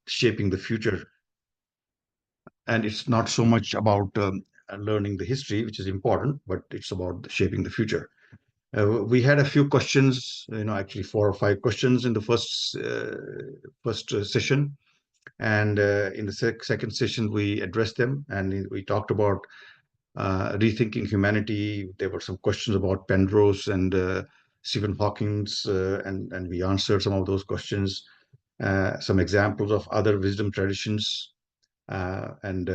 shaping the future. And it's not so much about learning the history, which is important, but it's about shaping the future. We had a few questions, actually 4 or 5 questions in the first session. And in the second session, we addressed them and we talked about rethinking humanity. There were some questions about Penrose and Stephen Hawking's, and we answered some of those questions. Some examples of other wisdom traditions, and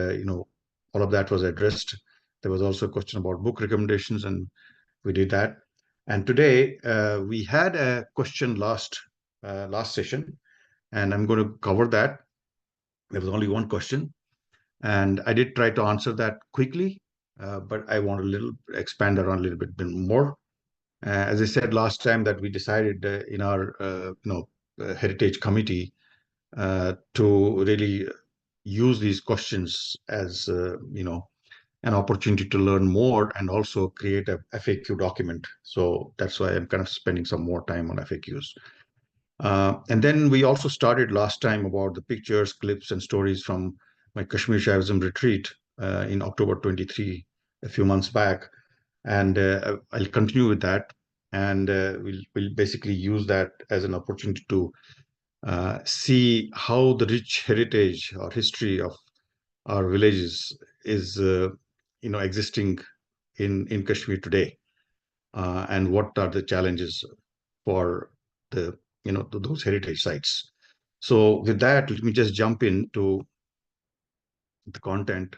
all of that was addressed. There was also a question about book recommendations, and we did that. And today we had a question last session, and I'm going to cover that. There was only one question, and I did try to answer that quickly, but I want to expand around a little bit more. As I said last time, that we decided in our heritage committee to really use these questions as an opportunity to learn more and also create a FAQ document. So that's why I'm kind of spending some more time on FAQs. And then we also started last time about the pictures, clips, and stories from my Kashmiri Shaivism retreat in October 23, a few months back. And I'll continue with that. And we'll basically use that as an opportunity to see how the rich heritage or history of our villages is existing in Kashmir today, and what are the challenges for the those heritage sites. So with that, let me just jump into the content.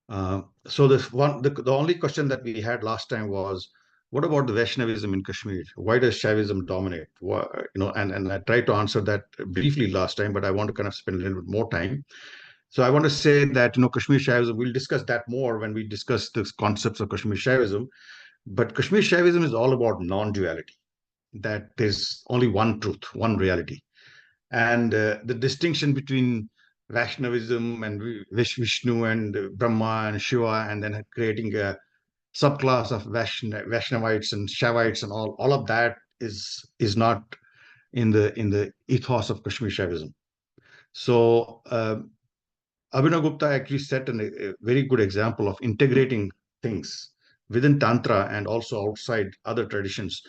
So the only question that we had last time was, what about the Vaishnavism in Kashmir? Why does Shaivism dominate? And I tried to answer that briefly last time, but I want to kind of spend a little bit more time. So I want to say that Kashmir Shaivism, we'll discuss that more when we discuss the concepts of Kashmir Shaivism. But Kashmir Shaivism is all about non-duality, that there's only one truth, one reality. And the distinction between Vaishnavism and Vishnu and Brahma and Shiva, and then creating a subclass of Vaishnavites and Shaivites and all of that is not in the ethos of Kashmir Shaivism. So Abhinav Gupta actually set a very good example of integrating things within Tantra and also outside other traditions.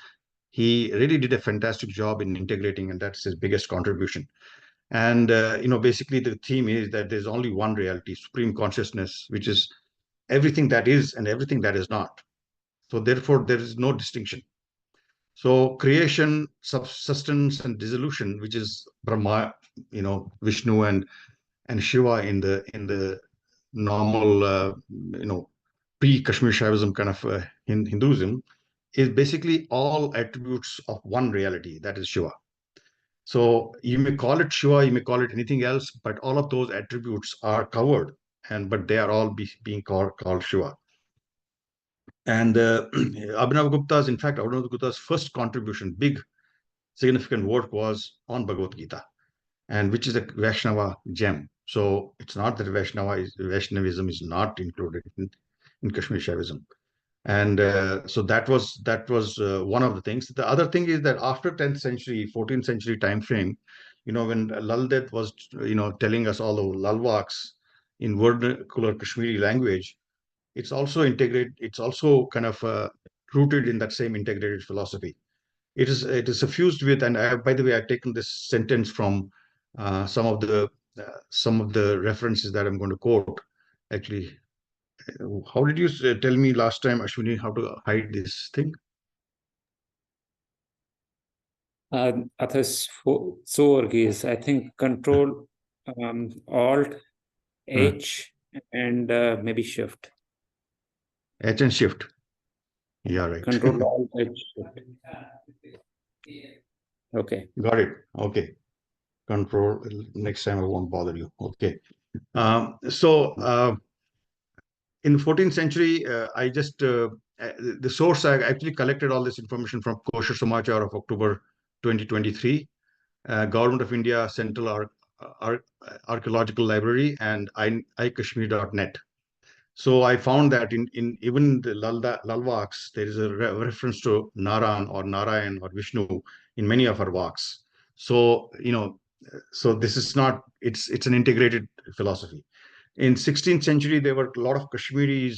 He really did a fantastic job in integrating, and that's his biggest contribution. And basically the theme is that there's only one reality, supreme consciousness, which is everything that is and everything that is not. So therefore, there is no distinction. So creation, subsistence, and dissolution, which is Brahma, Vishnu, and Shiva in the normal, pre-Kashmir Shaivism kind of Hinduism, is basically all attributes of one reality, that is Shiva. So you may call it Shiva, you may call it anything else, but all of those attributes are covered, but they are all being called Shiva. And Abhinav Gupta's first contribution, big significant work, was on Bhagavad Gita, and which is a Vaishnava gem. So it's not that Vaishnavism is not included in Kashmir Shaivism. And so that was one of the things. The other thing is that after 10th century, 14th century time frame, when Lal Ded was, telling us all the Lalwaks in vernacular Kashmiri language, it's also kind of rooted in that same integrated philosophy. It is suffused with, and by the way, I've taken this sentence from some of the references that I'm going to quote. Actually, how did you tell me last time, Ashwini, how to hide this thing? Athas is, I think, Control Alt H and maybe Shift. H and Shift. Yeah, right. Control Alt H Shift. Okay. Got it. Okay. Control. Next time I won't bother you. Okay. In the 14th century, the source, I actually collected all this information from Kosher Samachar of October 2023, Government of India Central Archaeological Library, and ikashmir.net. So I found that in even the Lalwaks, there is a reference to Naran or Narayan or Vishnu in many of our walks. So, so this is not, it's an integrated philosophy. In 16th century, there were a lot of Kashmiri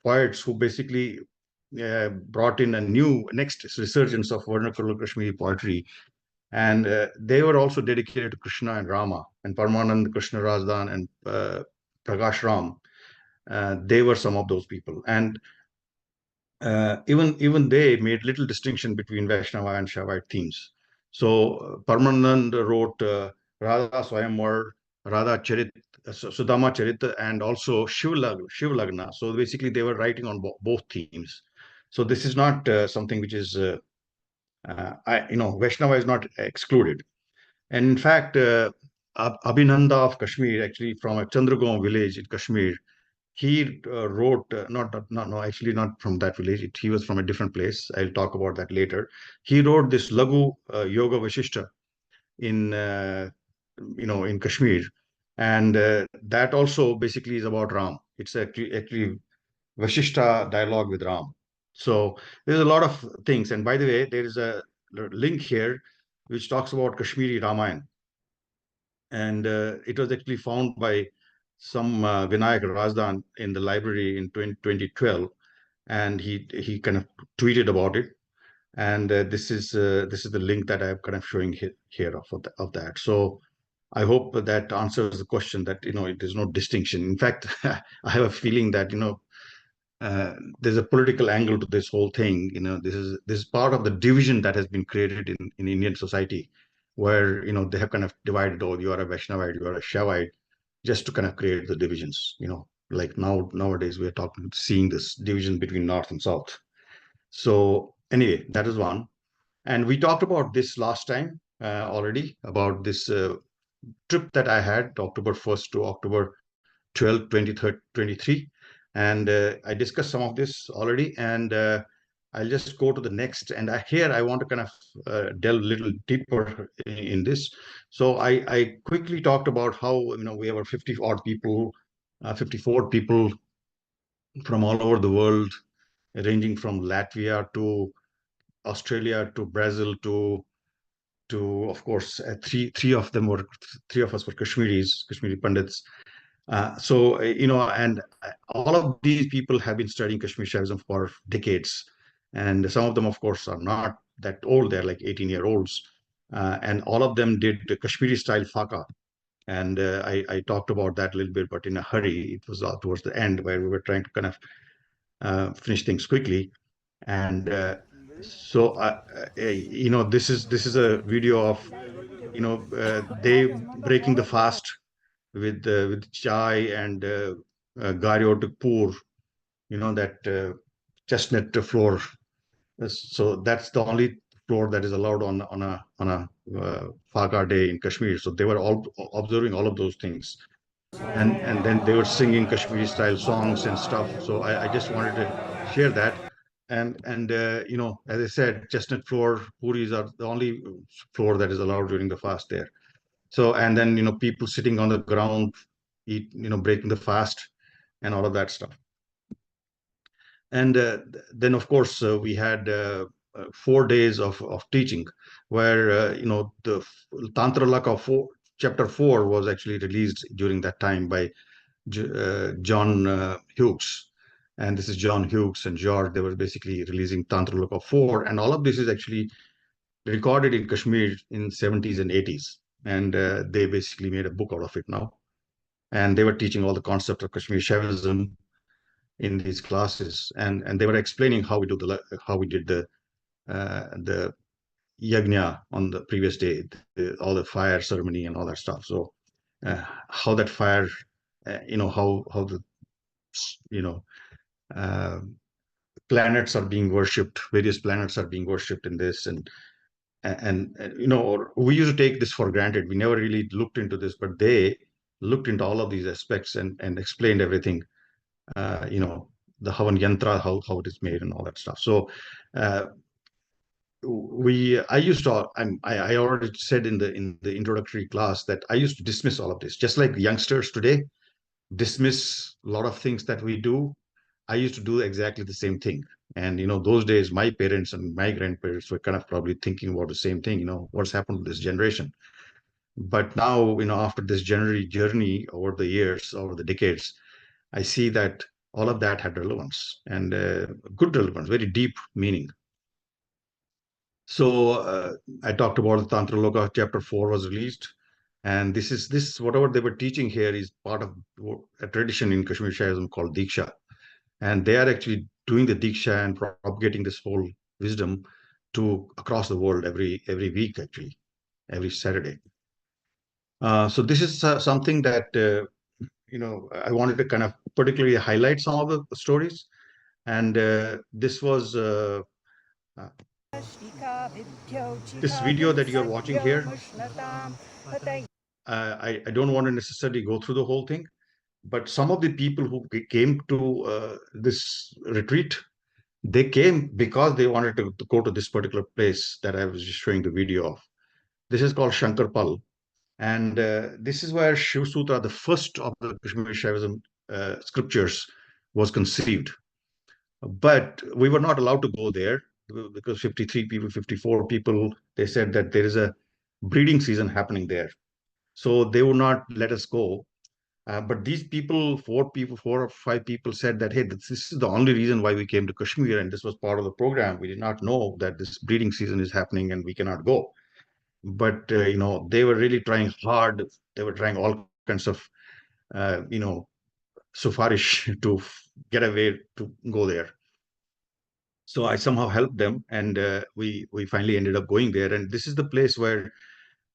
poets who basically brought in a new next resurgence of vernacular Kashmiri poetry, and they were also dedicated to Krishna and Rama, and Parmanand Krishna Razdan and Prakash Ram. They were some of those people, and even they made little distinction between Vaishnava and Shaivite themes. So Parmanand wrote Radha Swayamvar, Radha Charit, Sudama Charit, and also Shiv Lagna. So basically, they were writing on both themes. So this is not something which is, Vaishnava is not excluded. And in fact, Abhinanda of Kashmir, actually from a Chandragaon village in Kashmir, he wrote not no actually not from that village. He was from a different place. I'll talk about that later. He wrote this Lagu Yoga Vashishta in in Kashmir, and that also basically is about Ram. It's actually Vashishta dialogue with Ram. So there's a lot of things. And by the way, there is a link here which talks about Kashmiri Ramayana, and it was actually found by some Vinayak Razdan in the library in 2012, and he kind of tweeted about it. And this is the link that I'm kind of showing here of that. So I hope that answers the question that there's no distinction. In fact, I have a feeling that there's a political angle to this whole thing. This is part of the division that has been created in Indian society, where they have kind of divided. Oh, you are a Vaishnavite, you are a Shaivite, just to kind of create the divisions. Like nowadays we're seeing this division between North and South. So anyway, that is one. And we talked about this last time already, about this trip that I had October 1st to October 12th, 23. And I discussed some of this already. And I'll just go to the next. And here I want to kind of delve a little deeper in this. So I quickly talked about how we have 50 odd people, 54 people from all over the world, ranging from Latvia to Australia to Brazil to of course three of us were Kashmiri Pandits. And all of these people have been studying Kashmiri Shaivism for decades, and some of them, of course, are not that old. They're like 18-year-olds, and all of them did the Kashmiri style faka. And I talked about that a little bit, but in a hurry. It was towards the end where we were trying to kind of finish things quickly. And this is a video of they breaking the fast with chai and gario to pour, that chestnut floor. So that's the only floor that is allowed on a Faga day in Kashmir. So they were all observing all of those things, and then they were singing Kashmiri style songs and stuff. So I just wanted to share that. And as I said, chestnut floor puris are the only floor that is allowed during the fast there. So, and then people sitting on the ground, eat, breaking the fast, and all of that stuff. And then, of course, we had 4 days of teaching, where the Tantra Laka chapter 4 was actually released during that time by John Hughes. And this is John Hughes and George. They were basically releasing Tantra Laka 4, and all of this is actually recorded in Kashmir in 70s and 80s. And they basically made a book out of it now. And they were teaching all the concepts of Kashmiri Shaivism in these classes, and they were explaining how we did the yajna on the previous day, all the fire ceremony and all that stuff. So how that fire, how the you know uh, planets are being worshipped, various planets are being worshipped in this, and we used to take this for granted. We never really looked into this, but they looked into all of these aspects and explained everything. The Havan Yantra, how it is made, and all that stuff. So uh, I used to I already said in the introductory class that I used to dismiss all of this, just like youngsters today dismiss a lot of things that we do. I used to do exactly the same thing. And those days, my parents and my grandparents were kind of probably thinking about the same thing. What's happened to this generation? But now, after this journey over the years, over the decades, I see that all of that had relevance, and good relevance, very deep meaning. So I talked about the Tantra Loka chapter 4 was released, and this whatever they were teaching here is part of a tradition in Kashmir Shaivism called Diksha, and they are actually doing the Diksha and propagating this whole wisdom to across the world every week, actually every Saturday. So this is something that I wanted to kind of particularly highlight some of the stories, and this was uh, this video that you're watching here. I don't want to necessarily go through the whole thing, but some of the people who came to this retreat, they came because they wanted to go to this particular place that I was just showing the video of. This is called Shankarpal. And this is where Shiv Sutra, the first of the Kashmiri Shaivism scriptures, was conceived. But we were not allowed to go there because 53 people, 54 people, they said that there is a breeding season happening there. So they would not let us go. But these people, four or five people said that, hey, this is the only reason why we came to Kashmir, and this was part of the program. We did not know that this breeding season is happening and we cannot go. But, they were really trying hard. They were trying all kinds of, sufarish to get away to go there. So I somehow helped them, and we finally ended up going there. And this is the place where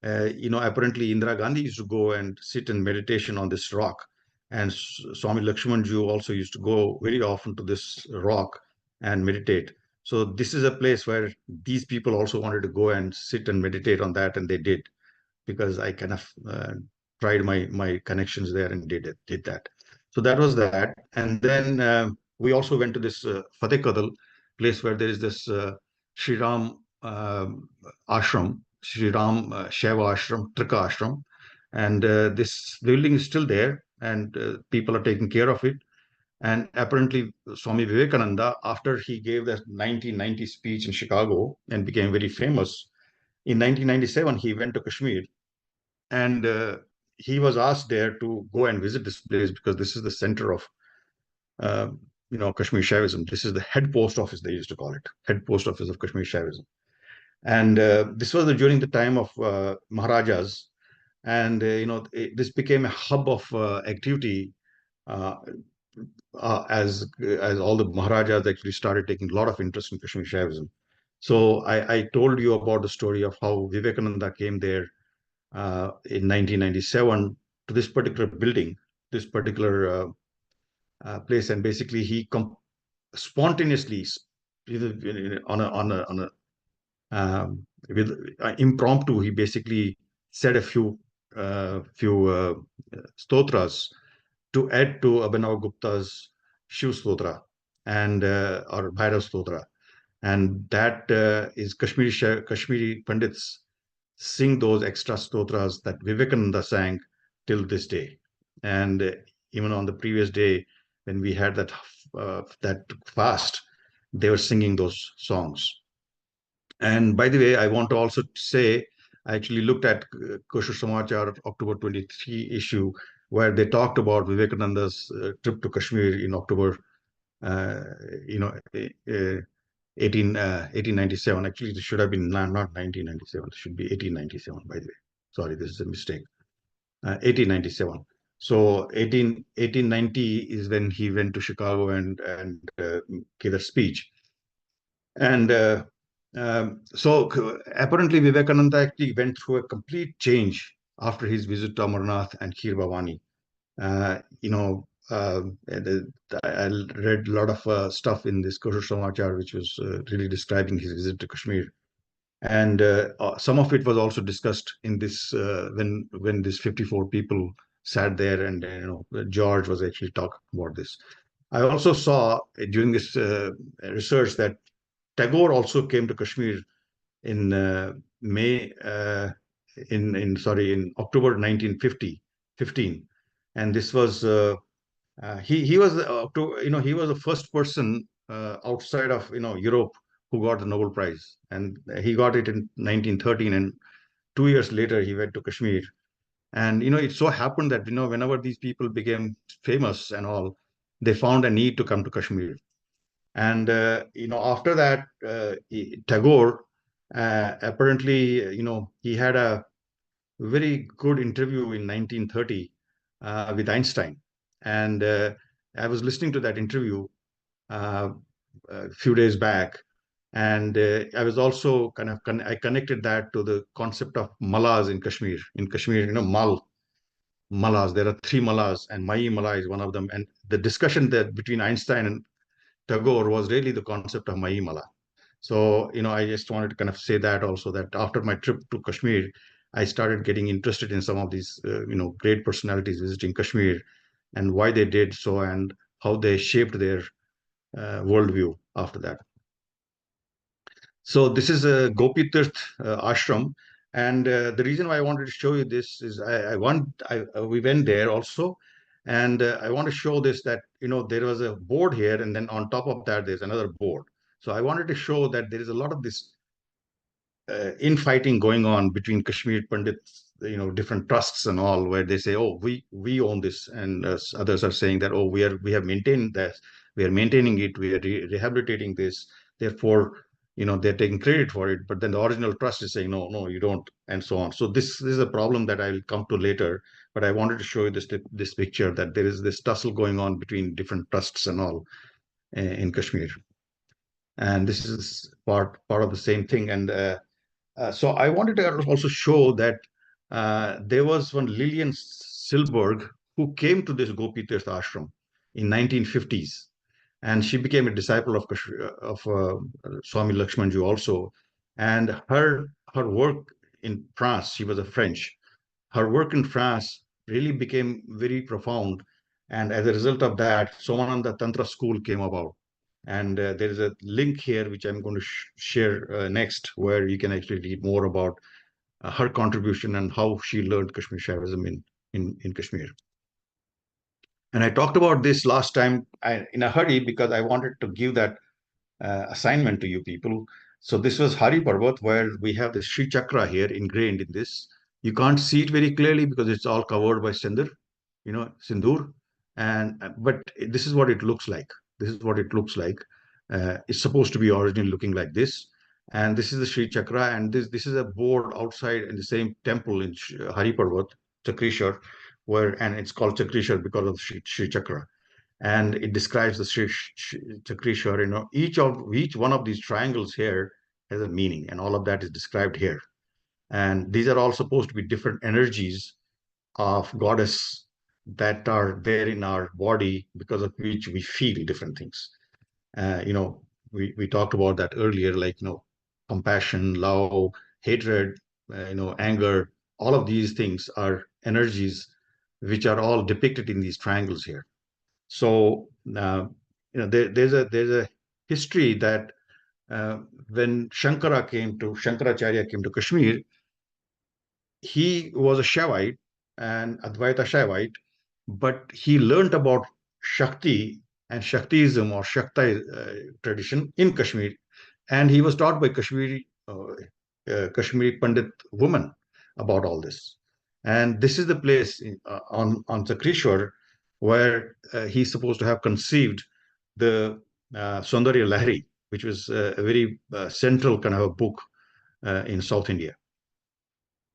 apparently Indira Gandhi used to go and sit in meditation on this rock. And Swami Lakshmanju also used to go very often to this rock and meditate. So this is a place where these people also wanted to go and sit and meditate on that, and they did, because I kind of tried my connections there and did that. So that was that. And then we also went to this Fateh Kadal place where there is this Sri Ram ashram, Sri Ram Shaiva ashram, Trika ashram. And this building is still there, and people are taking care of it. And apparently, Swami Vivekananda, after he gave that 1990 speech in Chicago and became very famous, in 1997, he went to Kashmir, and he was asked there to go and visit this place because this is the center of uh, Kashmir Shaivism. This is the head post office, they used to call it, head post office of Kashmir Shaivism. And this was during the time of Maharajas, and this became a hub of activity uh, as all the Maharajas actually started taking a lot of interest in Kashmir Shaivism. So I told you about the story of how Vivekananda came there in 1997 to this particular building, this particular place, and basically he spontaneously, on a with impromptu, he basically said a few stotras to add to Abhinav Gupta's Shiv Stotra and or Bhairav Stotra, and that is Kashmiri Pandits sing those extra stotras that Vivekananda sang till this day. And even on the previous day, when we had that fast, they were singing those songs. And by the way, I want to also say, I actually looked at Kosher Samachar October 23 issue, where they talked about Vivekananda's trip to Kashmir in October, uh, you know, 1897. Actually, it should have been not 1997. It should be 1897, by the way. Sorry, this is a mistake. 1897. So 1890 is when he went to Chicago and gave a speech. And so apparently Vivekananda actually went through a complete change after his visit to Amarnath and Kheer Bhavani. I read a lot of stuff in this Kosher Samachar, which was really describing his visit to Kashmir. And some of it was also discussed in this when these 54 people sat there, and George was actually talking about this. I also saw during this research that Tagore also came to Kashmir in May in October 1915, and this was he was he was the first person outside of Europe who got the Nobel Prize, and he got it in 1913, and 2 years later he went to Kashmir. And it so happened that whenever these people became famous and all, they found a need to come to Kashmir. And after that, Tagore apparently he had a very good interview in 1930 with Einstein. And I was listening to that interview uh, a few days back. And I was also I connected that to the concept of malas in Kashmir. In Kashmir, malas. There are three malas, and Mai Mala is one of them. And the discussion that between Einstein and Tagore was really the concept of Mai Mala. So, I just wanted to kind of say that also, that after my trip to Kashmir, I started getting interested in some of these, great personalities visiting Kashmir and why they did so and how they shaped their worldview after that. So this is a Gopi Tirth ashram, and the reason why I wanted to show you this is we went there also, and I want to show this, that there was a board here, and then on top of that there's another board. So I wanted to show that there is a lot of this infighting going on between Kashmir Pandits, different trusts and all, where they say, "Oh, we own this," and others are saying that, "Oh, we have maintained this, we are maintaining it, we are rehabilitating this, therefore, they're taking credit for it." But then the original trust is saying, "No, no, you don't," and so on. So this is a problem that I'll come to later. But I wanted to show you this picture, that there is this tussle going on between different trusts and all in Kashmir, and this is part of the same thing. And so I wanted to also show that there was one Lillian Silberg who came to this Gopi Tirth ashram in 1950s, and she became a disciple of Swami Lakshmanji also. And her work in France, she was a French. Her work in France really became very profound, and as a result of that, Somananda Tantra School came about. And there is a link here which I'm going to share next, where you can actually read more about her contribution and how she learned Kashmiri Shaivism in Kashmir. And I talked about this last time in a hurry because I wanted to give that assignment to you people. So this was Hari Parvat, where we have the Sri Chakra here ingrained in this. You can't see it very clearly because it's all covered by Sindur. And but this is what it looks like. This is what it looks like. It's supposed to be originally looking like this. And this is the Sri Chakra, and this is a board outside in the same temple in Hari Parvat, Chakrishwar, and it's called Chakrishwar because of Sri Chakra, and it describes the Chakrishwar. Each one of these triangles here has a meaning, and all of that is described here. And these are all supposed to be different energies of goddess that are there in our body, because of which we feel different things. Uh, you know, we talked about that earlier, like compassion, love, hatred, anger. All of these things are energies which are all depicted in these triangles here. So there's a history that uh, when Shankaracharya came to Kashmir, he was a Shaivite and Advaita Shaivite, but he learned about Shakti and Shaktism or Shakti tradition in Kashmir, and he was taught by Kashmiri Pandit women about all this. And this is the place on Chakrishwar where he's supposed to have conceived the Saundarya Lahari, which was a very central kind of a book in South India.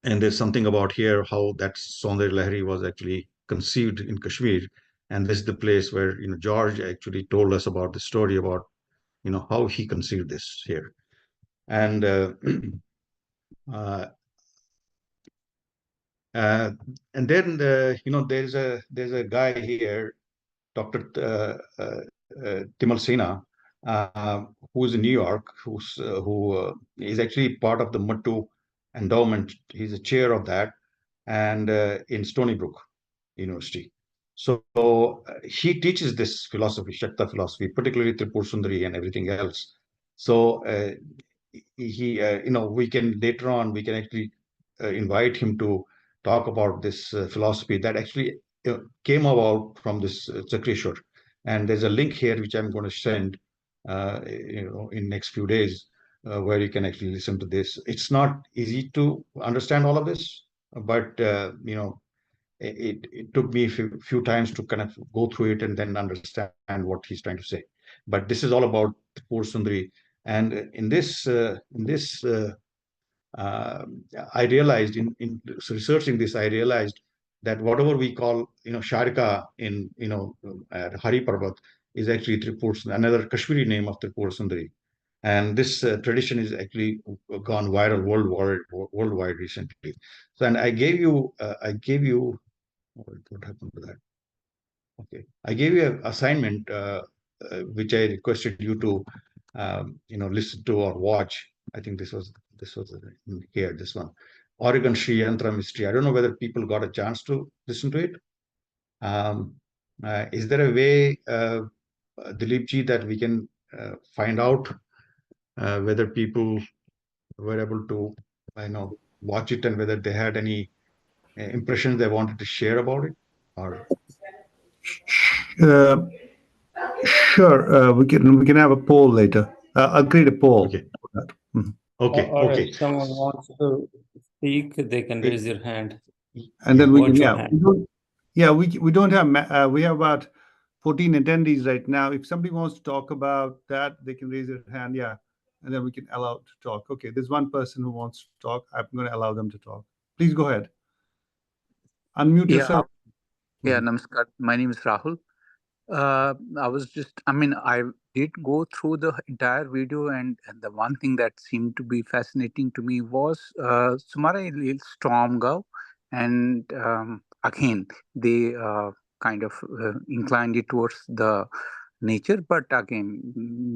And there's something about here how that Saundarya Lahari was actually conceived in Kashmir. And this is the place where George actually told us about the story about how he conceived this here. And uh, uh, and then there's a guy here, Dr. Timal Sena, who's in New York, who is actually part of the Mattu endowment. He's a chair of that, and in Stony Brook University. So he teaches this philosophy, Shakta philosophy, particularly Tripur Sundari and everything else. So we can later on we can actually invite him to talk about this philosophy that actually came about from this Chakrishwar. And there's a link here which I'm going to send in next few days, where you can actually listen to this. It's not easy to understand all of this, but it took me a few times to kind of go through it and then understand what he's trying to say. But this is all about Tripur Sundari, and in this uh, I realized in researching this, I realized that whatever we call, Sharika in, at Hari Parvat is actually Tripur, another Kashmiri name of Tripur Sundari. And this tradition is actually gone viral worldwide recently. So, and I gave you, what happened to that? Okay, I gave you an assignment, which I requested you to, listen to or watch. I think this was here, this one, Oregon Sri Yantra Mystery. I don't know whether people got a chance to listen to it. Um, is there a way, Dilip ji, that we can find out whether people were able to, watch it, and whether they had any impressions they wanted to share about it, or Uh, sure, we can have a poll later. I'll create a poll okay, for that. Mhm. okay, Or okay. if someone wants to speak, they can It- raise their hand. And then yeah. we can, Virtual yeah, hand. we don't have, we have about 14 attendees right now. If somebody wants to talk about that, they can raise their hand, yeah, and then we can allow to talk. Okay, there's one person who wants to talk. I'm going to allow them to talk. Please go ahead. Unmute Yeah, yourself. yeah, Mhm. Namaskar. My name is Rahul. I did go through the entire video, and the one thing that seemed to be fascinating to me was Sumara Storm Go, and again, they kind of inclined it towards the nature, but again,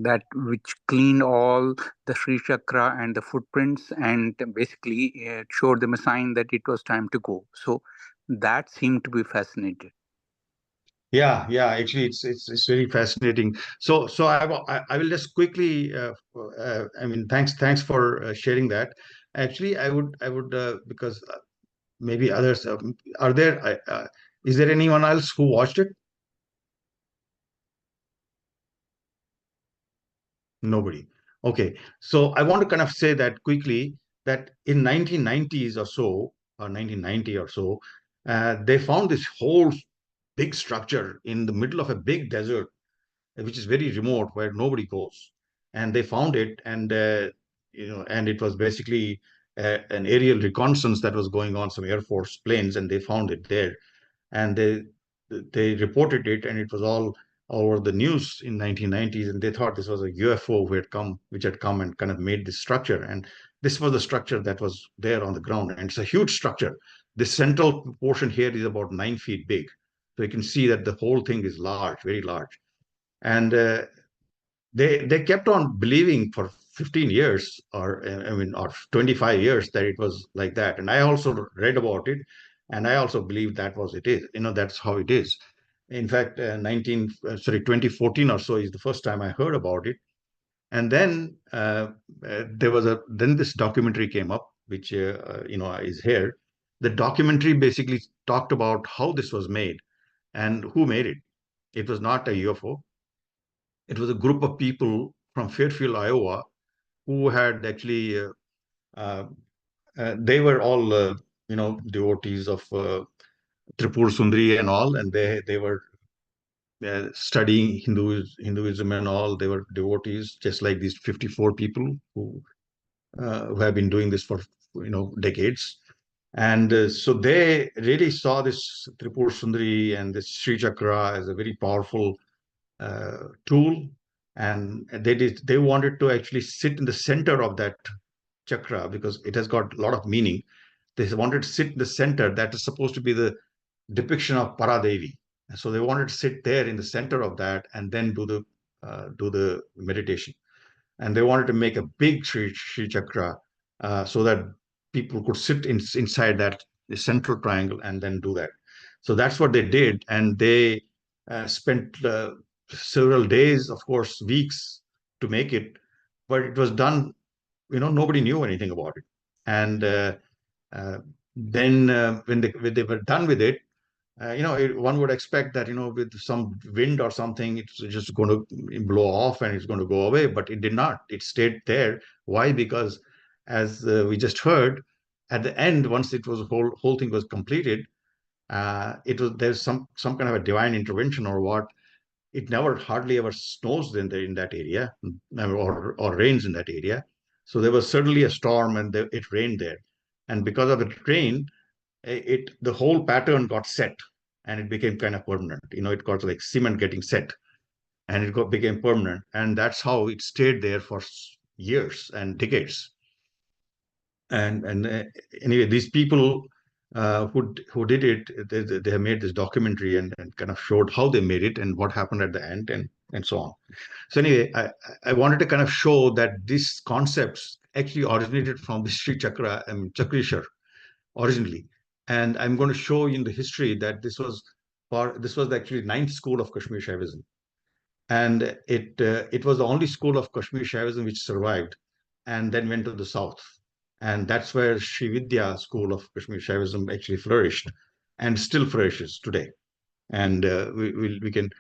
that which cleaned all the Sri Chakra and the footprints, and basically showed them a sign that it was time to go. So that seemed to be fascinating. Yeah. Actually, it's very fascinating. So I will just quickly. I mean, thanks for sharing that. Actually, I would because maybe others are there. Is there anyone else who watched it? Nobody. Okay. So I want to kind of say that quickly, that in 1990s or so, or 1990 or so, they found this whole big structure in the middle of a big desert, which is very remote, where nobody goes. And they found it, and and it was basically an aerial reconnaissance that was going on, some Air Force planes, and they found it there, and they reported it, and it was all over the news in 1990s, and they thought this was a UFO which had come and kind of made this structure, and this was the structure that was there on the ground, and it's a huge structure. The central portion here is about 9 feet big, so you can see that the whole thing is large, very large, and they kept on believing for 15 years, or I mean, or 25 years, that it was like that. And I also read about it, and I also believe that was it is. That's how it is. In fact, 2014 or so is the first time I heard about it. And then then this documentary came up, which is here. The documentary basically talked about how this was made and who made it. It was not a UFO. It was a group of people from Fairfield, Iowa, who had actually uh, they were all devotees of Tripur Sundari and all, and they were studying Hinduism and all. They were devotees, just like these 54 people who have been doing this for decades. And so they really saw this Tripur Sundari and this Sri Chakra as a very powerful tool, and they wanted to actually sit in the center of that chakra, because it has got a lot of meaning. They wanted to sit in the center. That is supposed to be the depiction of Paradevi. So they wanted to sit there in the center of that, and then do the meditation. And they wanted to make a big Sri Chakra, so that people could sit inside that central triangle and then do that. So that's what they did, and they spent several days, of course, weeks, to make it, but it was done. Nobody knew anything about it, and uh, then when they were done with it, one would expect that, with some wind or something, it's just going to blow off and it's going to go away, but it did not. It stayed there. Why? Because as we just heard, at the end, once it was whole thing was completed, there's some kind of a divine intervention or what. It never hardly ever snows in that area, or rains in that area. So there was certainly a storm and it rained there, and because of the rain, the whole pattern got set, and it became kind of permanent. It got like cement getting set, and became permanent, and that's how it stayed there for years and decades. And anyway, these people who did it, they have made this documentary and kind of showed how they made it and what happened at the end, and so on. So anyway, I wanted to kind of show that these concepts actually originated from the Sri Chakra and Chakrishar originally. And I'm going to show you in the history that this was actually ninth school of Kashmiri Shaivism, and it was the only school of Kashmiri Shaivism which survived, and then went to the south, and that's where Sri Vidya school of Kashmiri Shaivism actually flourished, and still flourishes today. And we can,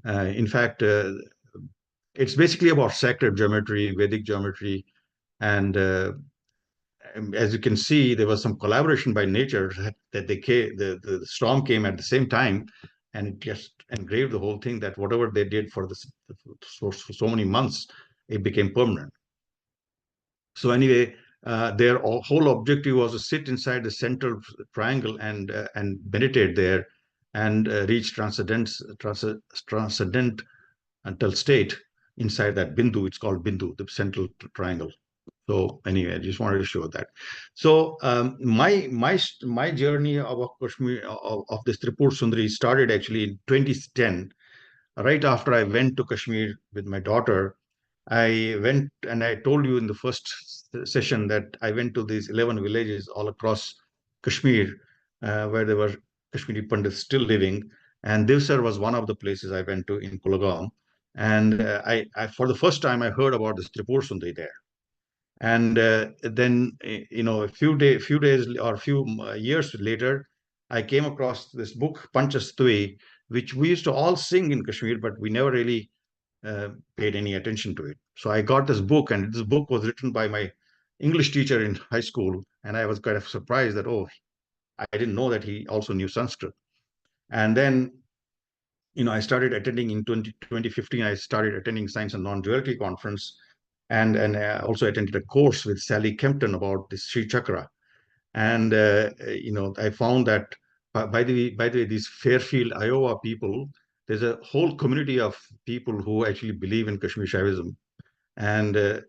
in fact, it's basically about sacred geometry, Vedic geometry, and as you can see, there was some collaboration by nature that the storm came at the same time, and it just engraved the whole thing, that whatever they did for so many months, it became permanent. So anyway, their whole objective was to sit inside the central triangle and meditate there, and reach transcendental state inside that bindu. It's called bindu, the central triangle. So anyway, I just wanted to show that. So my journey of Kashmir, of this Tripur Sundari, started actually in 2010. Right after I went to Kashmir with my daughter, I went, and I told you in the first session that I went to these 11 villages all across Kashmir, where there were Kashmiri Pandits still living. And Divsar was one of the places I went to in Kulagaon. And for the first time, I heard about this Tripur Sundari there. And then, a few days or a few years later, I came across this book, Panchastui, which we used to all sing in Kashmir, but we never really paid any attention to it. So I got this book, and this book was written by my English teacher in high school. And I was kind of surprised that, oh, I didn't know that he also knew Sanskrit. And then, I started attending in 2015, I started attending Science and Non-Duality Conference, and also attended a course with Sally Kempton about the Sri Chakra. And I found that, by the way, these Fairfield, Iowa people, there's a whole community of people who actually believe in Kashmiri Shaivism. And uh,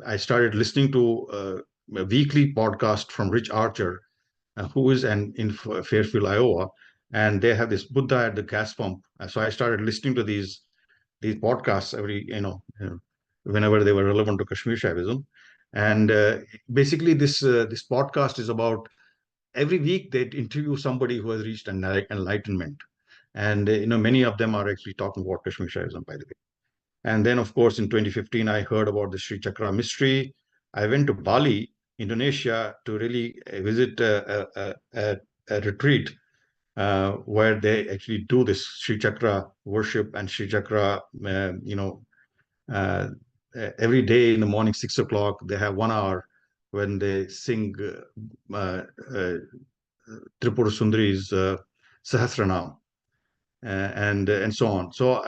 I started listening to a weekly podcast from Rich Archer, who is in Fairfield, Iowa, and they have this Buddha at the gas pump. So I started listening to these podcasts every, whenever they were relevant to Kashmir Shaivism. And basically, this podcast is about, every week they interview somebody who has reached enlightenment, and many of them are actually talking about Kashmir Shaivism, by the way. And then, of course, in 2015, I heard about the Sri Chakra mystery. I went to Bali, Indonesia, to really visit a retreat where they actually do this Sri Chakra worship and Sri Chakra, uh, every day in the morning, 6 o'clock, they have 1 hour when they sing Tripura Sundari's Sahasranam, and so on. So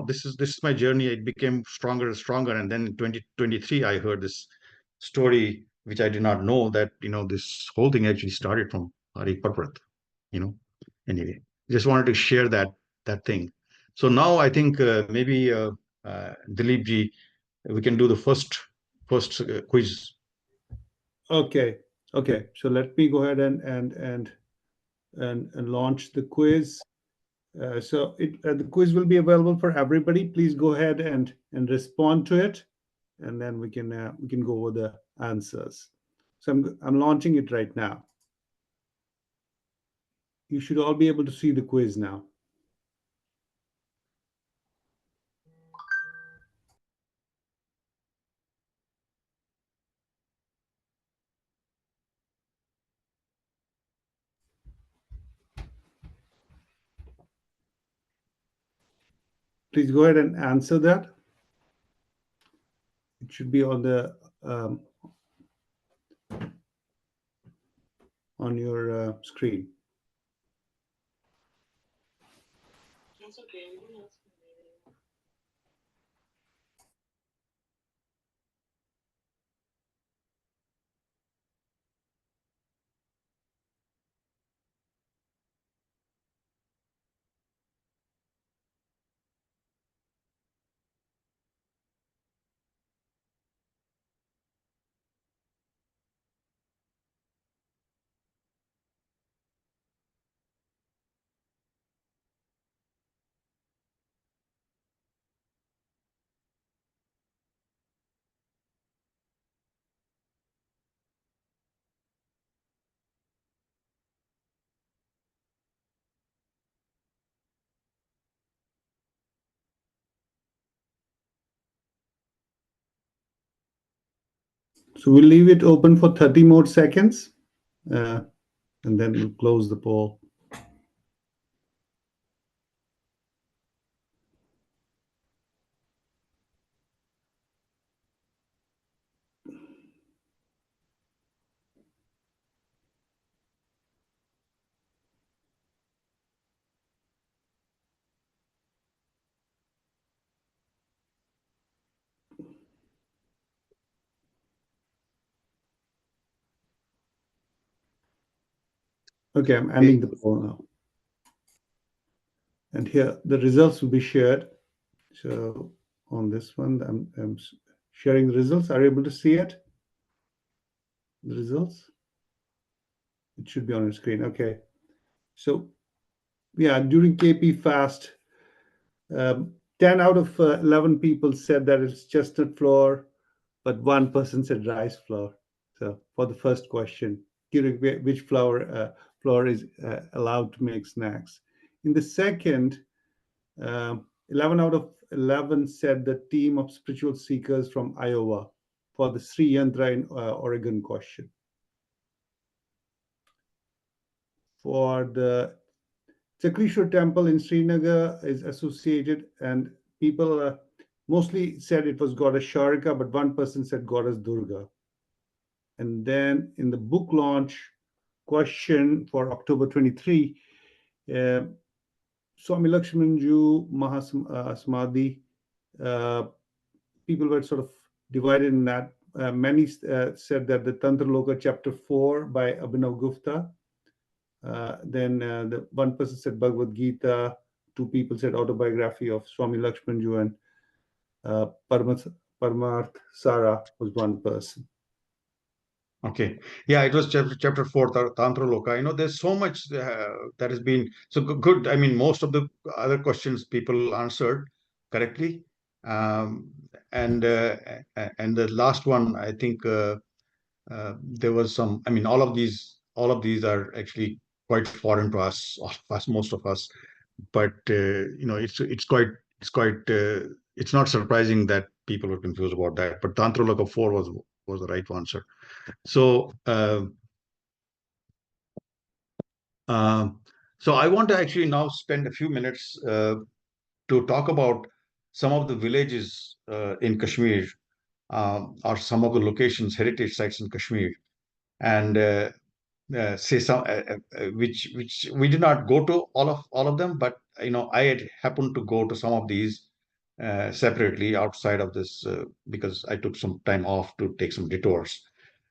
this is my journey. It became stronger and stronger, and then in 2023, I heard this story which I did not know, that this whole thing actually started from Hari Parvat. Anyway, just wanted to share that thing. So now I think maybe Dilip ji, we can do the first quiz. Okay. So let me go ahead and launch the quiz. So the quiz will be available for everybody. Please go ahead and respond to it, and then we can go over the answers. So I'm launching it right now. You should all be able to see the quiz now. please go ahead and answer that. It should be on the on your screen. So we'll leave it open for 30 more seconds, and then we'll close the poll. Okay, I'm ending the poll now. And here the results will be shared. So on this one, I'm sharing the results. Are you able to see it? The results? It should be on your screen. Okay. So yeah, during KP Fast, 10 out of 11 people said that it's chestnut flour, but one person said rice flour. So for the first question, during which flour is allowed to make snacks. In the second, 11 out of 11 said the team of spiritual seekers from Iowa for the Sri Yantra in Oregon question. For the Chakrishwar temple in Srinagar is associated, and people mostly said it was goddess Sharika, but one person said goddess Durga. And then in the book launch question for October 23, Swami Lakshmanju Mahasamadhi, people were sort of divided in that. Many said that the Tantra Loka chapter 4 by Abhinav Gupta. Then the one person said Bhagavad Gita. Two people said autobiography of Swami Lakshmanju, and Paramarth Sara was one person. Okay. Yeah, it was chapter 4, Tantra Loka. You know, there's so much that has been so good. I mean, most of the other questions people answered correctly. And the last one, I think there was some, I mean, all of these are actually quite foreign to us, most of us. But you know, it's not surprising that people were confused about that. But Tantra Loka 4 was the right answer. So, so I want to actually now spend a few minutes to talk about some of the villages in Kashmir, or some of the locations, heritage sites in Kashmir, and say some which we did not go to all of them, but you know, I had happened to go to some of these separately outside of this because I took some time off to take some detours.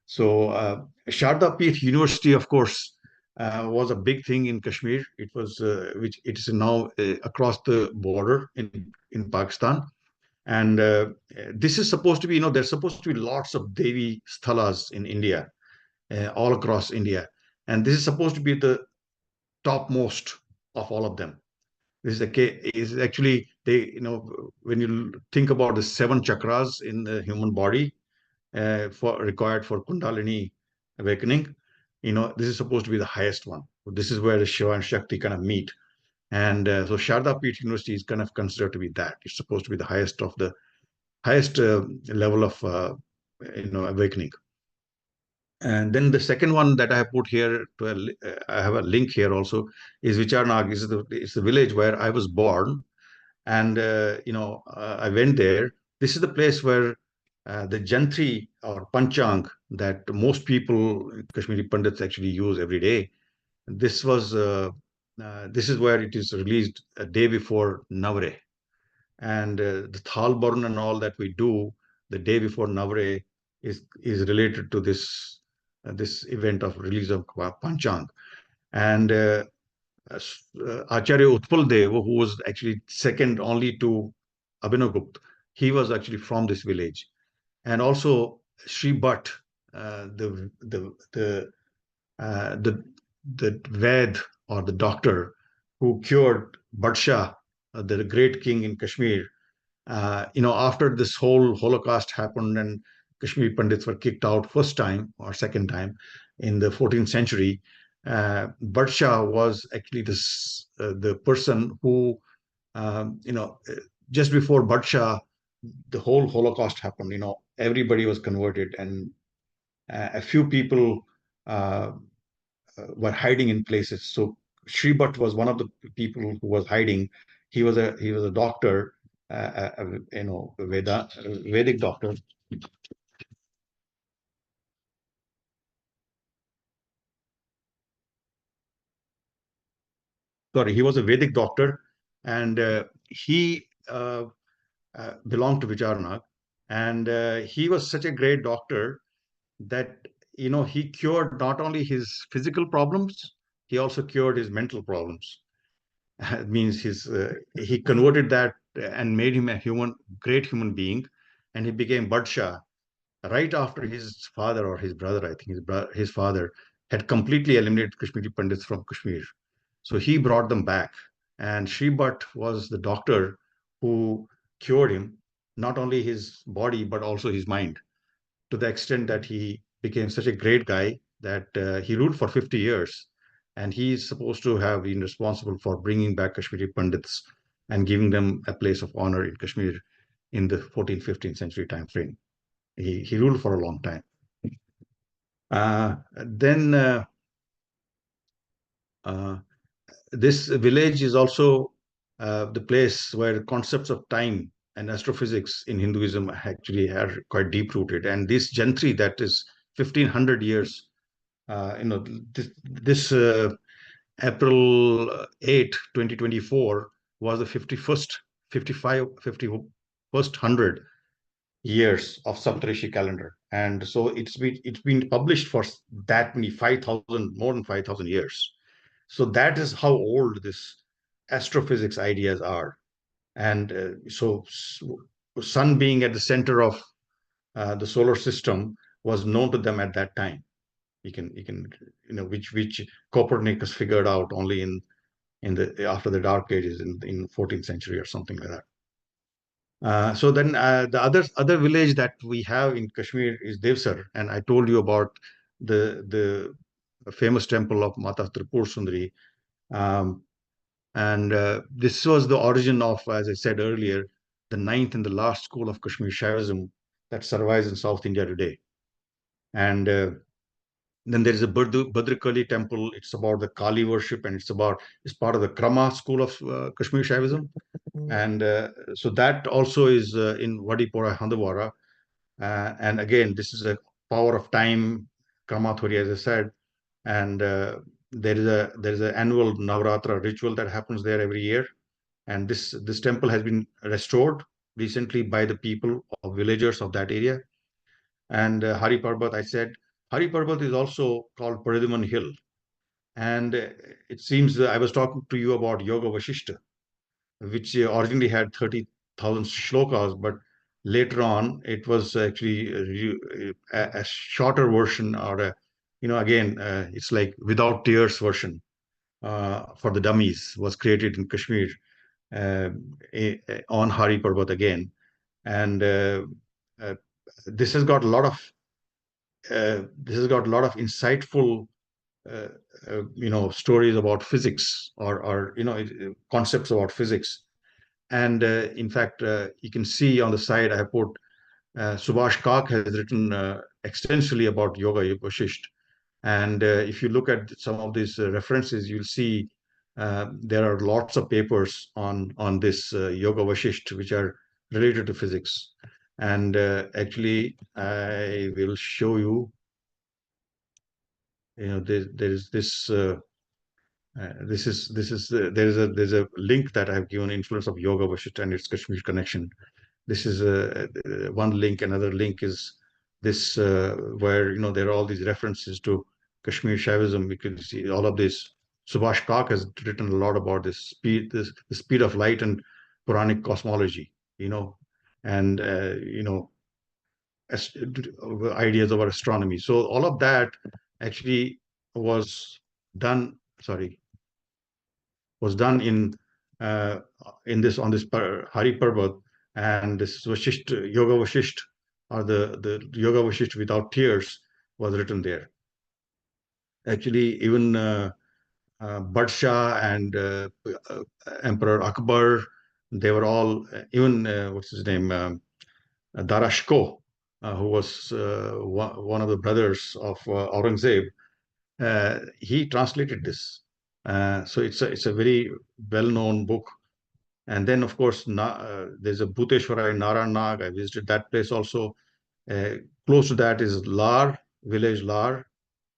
So Sharda Peeth University, of course, was a big thing in Kashmir. It was which it is now across the border in Pakistan, and this is supposed to be, you know, there's supposed to be lots of Devi sthalas in India, all across India, and this is supposed to be the topmost of all of them. This is the case. Is actually, they, you know, when you think about the 7 chakras in the human body, required for Kundalini awakening, you know, this is supposed to be the highest one. This is where the Shiva and Shakti kind of meet. And so Sharda Peeth University is kind of considered to be that. It's supposed to be the highest of the highest level of you know, awakening. And then the second one that I have put here, I have a link here also, is Vicharnag. It's the village where I was born. And I went there. This is the place where the Jantri or Panchang that most people, Kashmiri Pandits, actually use every day. This is where it is released a day before Navre, and the Thal Barun and all that we do the day before Navre is related to this event of release of Panchang. And Acharya Utpal Dev, who was actually second only to Abhinav Gupta, he was actually from this village. And also Sri Bhatt, the Ved or the doctor who cured Badshah, the great king in Kashmir. After this whole Holocaust happened and Kashmiri Pandits were kicked out first time or second time in the 14th century, Badshah was actually the person who, just before Badshah, the whole Holocaust happened. Everybody was converted, and a few people were hiding in places. So Sri Bhatt was one of the people who was hiding. He was a doctor, Vedic doctor. Sorry, he was a Vedic doctor, and he belonged to Vijayanagara, and he was such a great doctor that he cured not only his physical problems, he also cured his mental problems. It means he converted that and made him a great human being, and he became Badshah right after his father or his brother, I think his father, had completely eliminated Kashmiri Pandits from Kashmir. So he brought them back. And Sri Bhatt was the doctor who cured him, not only his body, but also his mind, to the extent that he became such a great guy that he ruled for 50 years. And he is supposed to have been responsible for bringing back Kashmiri Pandits and giving them a place of honor in Kashmir in the 14th, 15th century time frame. He ruled for a long time. Then this village is also the place where concepts of time and astrophysics in Hinduism actually are quite deep rooted. And this Jantri that is 1500 years, this April 8, 2024 was the 51st, 51st years of Saptarishi calendar. And so it's been published for that many 5,000, more than 5,000 years. So that is how old this astrophysics ideas are. And so sun being at the center of the solar system was known to them at that time. Which Copernicus figured out only after the Dark Ages in 14th century or something like that. So then the other village that we have in Kashmir is Devsar, and I told you about the famous temple of Mata Tripur Sundari. And this was the origin of, as I said earlier, the ninth and the last school of Kashmiri Shaivism that survives in South India today. And then there is a Bhadrakali temple. It's about the Kali worship, and it's part of the Krama school of Kashmiri Shaivism. And so that also is in Vadipura, Handawara. And again, this is a power of time, Kramathuri, as I said. And there is an annual Navratra ritual that happens there every year. And this temple has been restored recently by the people of villagers of that area. And Hari Parbat, I said, Hari Parbat is also called Paridaman Hill. And it seems I was talking to you about Yoga Vashishta, which originally had 30,000 shlokas, but later on it was actually a shorter version, or again, it's like without tears version for the dummies was created in Kashmir on Hari Parbat again. And this has got a lot of insightful stories about physics or concepts about physics. And in fact, you can see on the side I have put Subhash Kak has written extensively about Yoga Vashisht. And if you look at some of these references, you'll see There are lots of papers on this Yoga Vasisht, which are related to physics. And actually, I will show you. There's this. There's a link that I have given, influence of Yoga Vasisht and its Kashmir connection. This is one link. Another link is this, where there are all these references to Kashmiri Shaivism. We can see all of this. Subhash Kak has written a lot about the speed of light and Puranic cosmology, and ideas of astronomy. So all of that actually was done. Sorry, was done in this on this Hari Parvat, and this Vasisht, Yoga Vasisht, or the Yoga Vasisht without tears, was written there. Actually, even Badshah and Emperor Akbar, they were all, even what's his name, Darashko, who was one of the brothers of Aurangzeb. He translated this. So it's a very well-known book. And then, of course, there's a Bhuteshwara in Naranag. I visited that place also. Close to that is Lar, village Lar,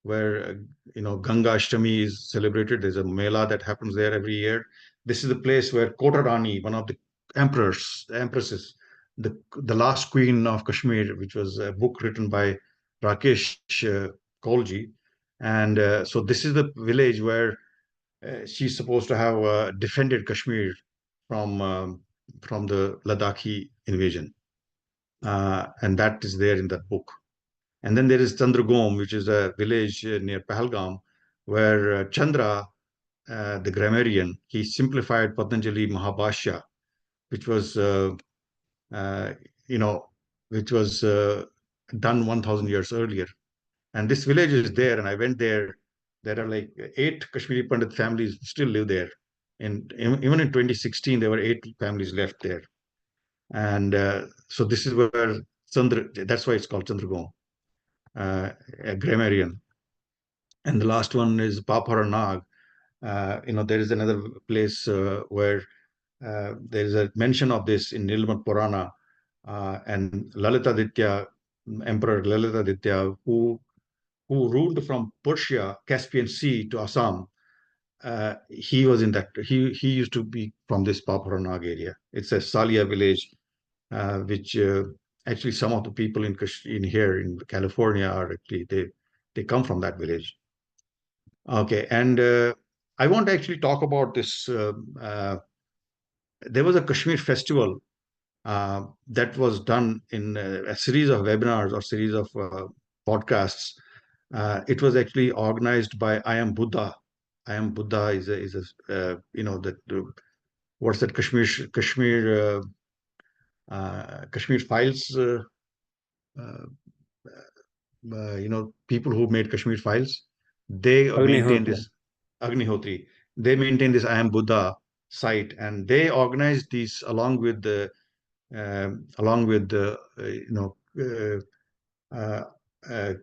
where Ganga Ashtami is celebrated. There's a Mela that happens there every year. This is the place where Kota Rani, one of the empresses, the last queen of Kashmir, which was a book written by Rakesh Kaulji. And so this is the village where she's supposed to have defended Kashmir from the Ladakhi invasion, and that is there in that book. And then there is Chandragom, which is a village near Pahalgam, where Chandra, the grammarian, he simplified Patanjali Mahabhashya, which was uh, you know which was done 1,000 years earlier. And this village is there, and I went there. There are like 8 Kashmiri Pandit families still live there. And even in 2016, there were 8 families left there. And so this is where that's why it's called Chandragom, a grammarian. And the last one is Papara Nag. There is another place where there is a mention of this in Nilmat Purana, and Lalitaditya, Emperor Lalitaditya, who ruled from Persia, Caspian Sea to Assam. He was in that. He used to be from this Papara Nag area. It's a Salia village, which actually some of the people in here in California are actually they come from that village. Okay, and I want to actually talk about this. There was a Kashmir festival that was done in a series of webinars or series of podcasts. It was actually organized by I Am Buddha. I Am Buddha is a what's that Kashmir Files. Uh, people who made Kashmir Files, they maintain this Agnihotri. They maintain this I Am Buddha site, and they organized these along with the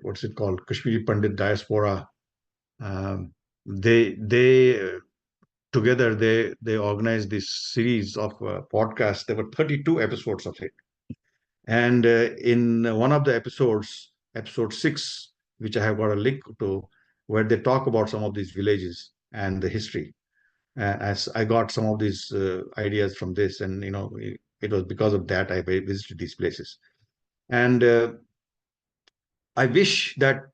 what's it called, Kashmiri Pandit diaspora. They together they organized this series of podcasts. There were 32 episodes of it. And in one of the episodes, episode 6, which I have got a link to, where they talk about some of these villages and the history. As I got some of these ideas from this, and it was because of that I visited these places. And I wish that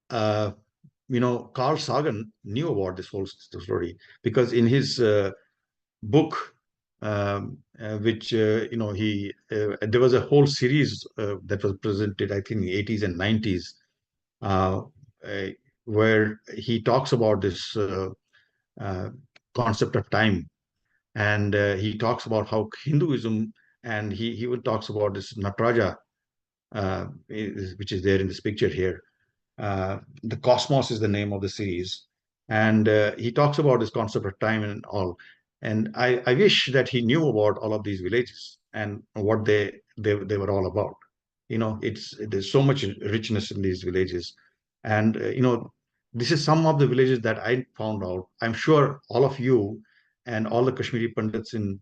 Carl Sagan knew about this whole story, because in his book, which there was a whole series that was presented, I think, in the 80s and 90s, where he talks about this concept of time, and he talks about how Hinduism, and he even talks about this Nataraja, which is there in this picture here. The Cosmos is the name of the series, and he talks about this concept of time and all. And I wish that he knew about all of these villages and what they were all about. There's so much richness in these villages, and This is some of the villages that I found out. I'm sure all of you and all the Kashmiri Pandits in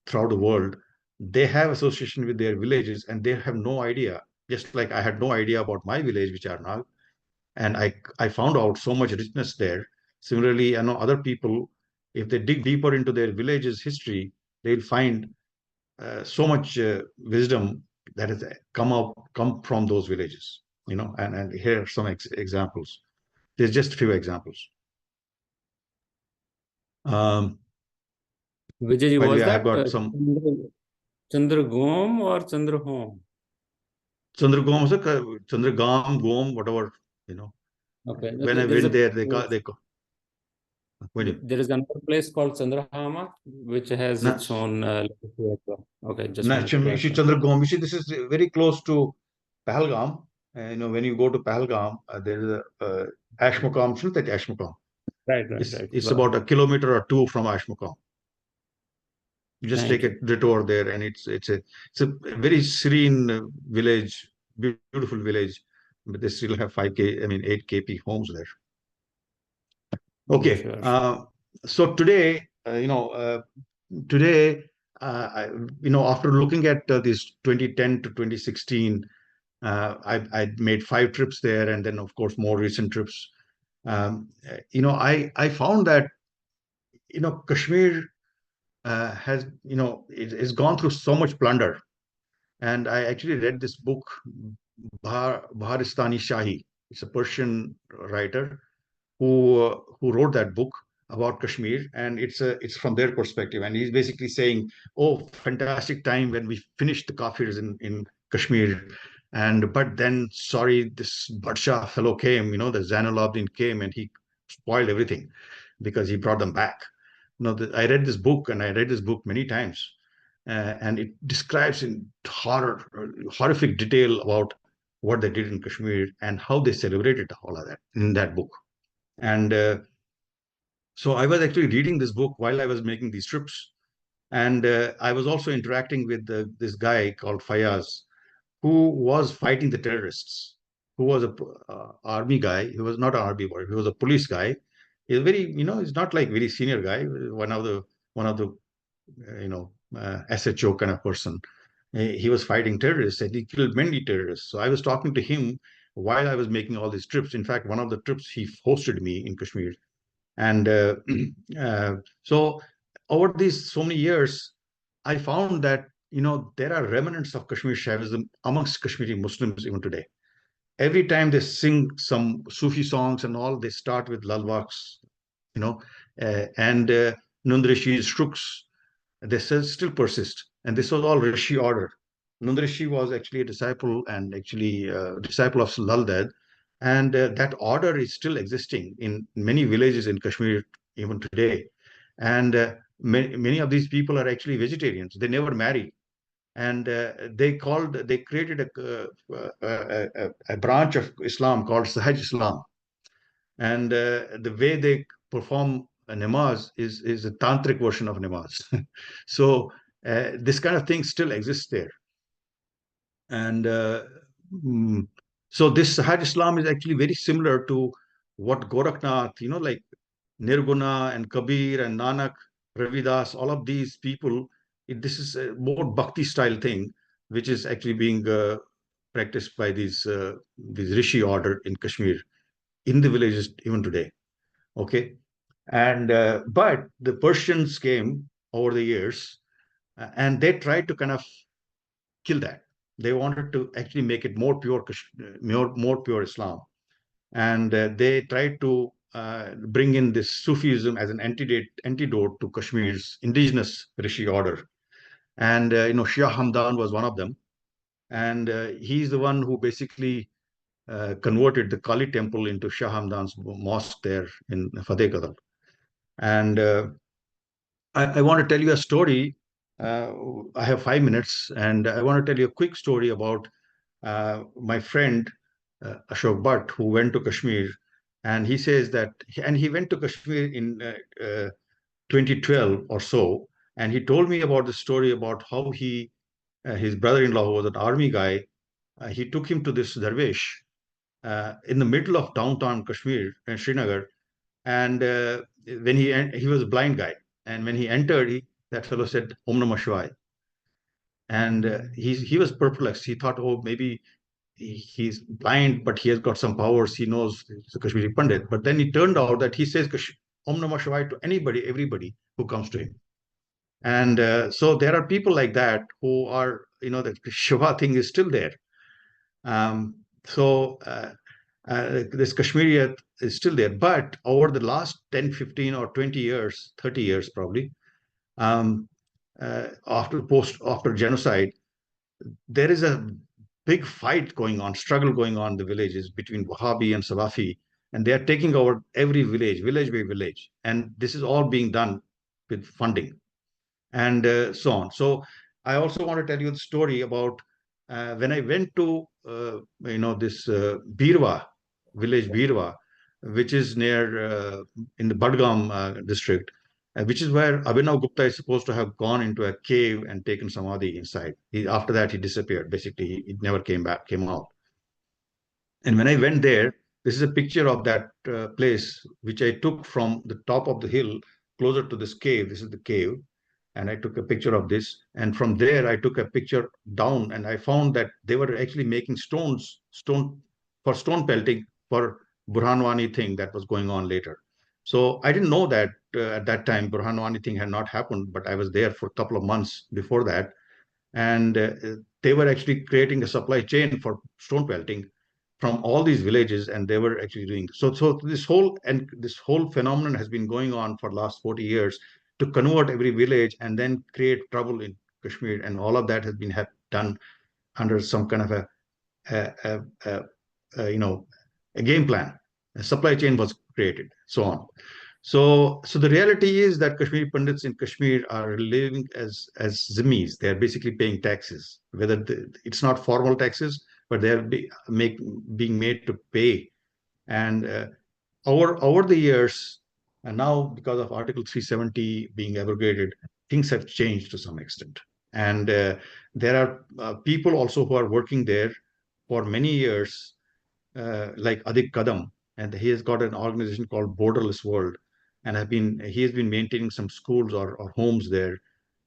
throughout the world, they have association with their villages and they have no idea. Just like I had no idea about my village, which are now, and I found out so much richness there. Similarly, I know other people, if they dig deeper into their village's history, they'll find so much wisdom that has come from those villages. And here are some examples. There's just a few examples. Vijay, By the was way, I have that got some Chandragom or Chandrahom? Chandragom, Chandragam, Gom, whatever, you know. Okay. When I There's went there, when there is another place called Chandrahama, which has you, its own legacy as well. Okay, just wanted to you see clarify. Chandragom, you see this is very close to Pahalgam. When you go to Pahalgam, there is a Ash Maqam, isn't it? Ash Maqam. Right. It's about a kilometer or two from Ash Maqam. You just Thank take a you. detour there, and it's a very serene village, beautiful village. But they still have 5K, I mean 8 KP homes there. Okay. Sure. So today, today, after looking at this 2010 to 2016, I made 5 trips there, and then of course more recent trips. I found that Kashmir has it has gone through so much plunder, and I actually read this book, Baharistani Shahi. It's a Persian writer who wrote that book about Kashmir, and it's from their perspective, and he's basically saying, "Oh, fantastic time when we finished the Kafirs in Kashmir, and but then sorry, this Badshah fellow came, the Zainul Abidin came, and he spoiled everything because he brought them back." I read this book, and I read this book many times, and it describes in horrific detail about what they did in Kashmir and how they celebrated all of that in that book. And so I was actually reading this book while I was making these trips. And I was also interacting with this guy called Fayaz, who was fighting the terrorists, who was a army guy. He was not an army boy. He was a police guy. He's very, he's not like very senior guy. One of the SHO kind of person. He was fighting terrorists and he killed many terrorists. So I was talking to him while I was making all these trips. In fact, one of the trips he hosted me in Kashmir. And so over these so many years, I found that, there are remnants of Kashmiri Shaivism amongst Kashmiri Muslims even today. Every time they sing some Sufi songs and all, they start with lalwaks, and Nundrishi's shruks, they still persist. And this was all Rishi order. Nundrishi was actually a disciple and actually a disciple of Laldad. And that order is still existing in many villages in Kashmir even today. And many of these people are actually vegetarians. They never marry. And they created a branch of Islam called Sahaj Islam. And the way they perform a namaz is a tantric version of namaz. So this kind of thing still exists there. And so this Sahaj Islam is actually very similar to what Gorakhnath, like Nirguna and Kabir and Nanak, Ravidas, all of these people, this is a more bhakti style thing, which is actually being practiced by these Rishi order in Kashmir, in the villages even today. Okay. And but the Persians came over the years, and they tried to kind of kill that. They wanted to actually make it more pure, more pure Islam, and they tried to bring in this Sufism as an antidote to Kashmir's indigenous Rishi order. And Shah Hamdan was one of them, and he's the one who basically converted the Kali temple into Shah Hamdan's mosque there in Fateh Qadar. And I want to tell you a story. I have 5 minutes, and I want to tell you a quick story about my friend Ashok Bhatt, who went to Kashmir, and he says that, and he went to Kashmir in 2012 or so, and he told me about the story about how his brother-in-law, who was an army guy, he took him to this Darvish, in the middle of downtown Kashmir, Srinagar. And when he was a blind guy, and when he entered, that fellow said Om Namah Shivaya. And he was perplexed. He thought, oh, maybe he's blind, but he has got some powers. He knows he's a Kashmiri Pandit. But then it turned out that he says Om Namah Shivaya to anybody, everybody who comes to him. And so there are people like that who are, the Shiva thing is still there. So this Kashmiriyat is still there. But over the last 10, 15 or 20 years, 30 years probably, after genocide, there is a big fight going on, struggle going on in the villages between Wahhabi and Salafi, and they are taking over every village by village. And this is all being done with funding and so on. So I also want to tell you the story about when I went to, this Birwa, village Birwa, which is near in the Badgam district, which is where Abhinav Gupta is supposed to have gone into a cave and taken samadhi inside. After that, he disappeared. Basically, he never came out. And when I went there, this is a picture of that place, which I took from the top of the hill closer to this cave. This is the cave. And I took a picture of this. And from there, I took a picture down, and I found that they were actually making stone pelting for Burhanwani thing that was going on later. So I didn't know that at that time Burhanwani thing had not happened, but I was there for a couple of months before that. And they were actually creating a supply chain for stone pelting from all these villages, and they were actually doing so. This whole phenomenon has been going on for the last 40 years to convert every village and then create trouble in Kashmir, and all of that has been done under some kind of a game plan. A supply chain was created, so on. So the reality is that Kashmiri Pandits in Kashmir are living as zimmis. They are basically paying taxes, whether it's not formal taxes, but they are being made to pay. And over the years, and now because of Article 370 being abrogated, things have changed to some extent. And there are people also who are working there for many years, like Adik Kadam, and he has got an organization called Borderless World, and he has been maintaining some schools or homes there.